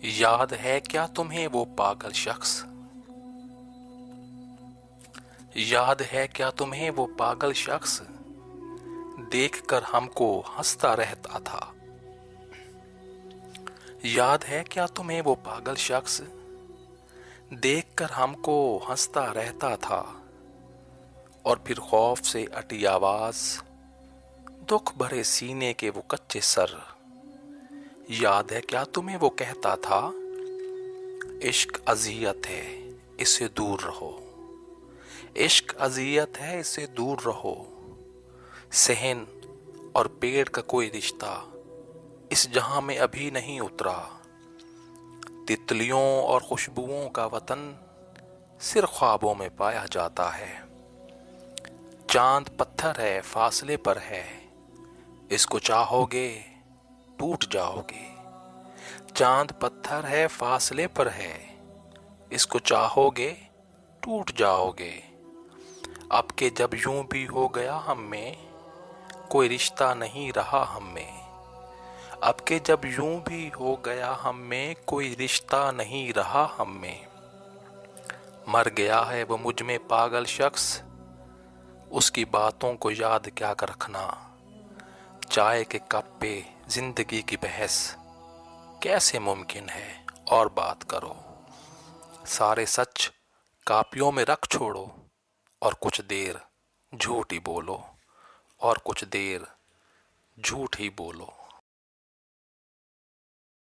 याद है क्या तुम्हें वो पागल शख्स, याद है क्या तुम्हें वो पागल शख्स, देखकर हमको हंसता रहता था। याद है क्या तुम्हें वो पागल शख्स, देखकर हमको हंसता रहता था। और फिर खौफ से अटी आवाज, दुख भरे सीने के वो कच्चे सर। याद है क्या तुम्हें वो कहता था, इश्क अजियत है इससे दूर रहो, इश्क अजियत है इससे दूर रहो। सहन और पेड़ का कोई रिश्ता इस जहां में अभी नहीं उतरा। तितलियों और खुशबुओं का वतन सिर्फ ख्वाबों में पाया जाता है। चांद पत्थर है फासले पर है, इसको चाहोगे टूट जाओगे। चांद पत्थर है फासले पर है, इसको चाहोगे टूट जाओगे। अब के जब यूं भी हो गया हम में, कोई रिश्ता नहीं रहा हम में। अब के जब यूं भी हो गया हम में, कोई रिश्ता नहीं रहा हम में। मर गया है वो मुझ में पागल शख्स, उसकी बातों को याद क्या कर रखना। चाय के कप पे जिंदगी की बहस कैसे मुमकिन है, और बात करो। सारे सच कापियों में रख छोड़ो, और कुछ देर झूठ ही बोलो, और कुछ देर झूठ ही बोलो।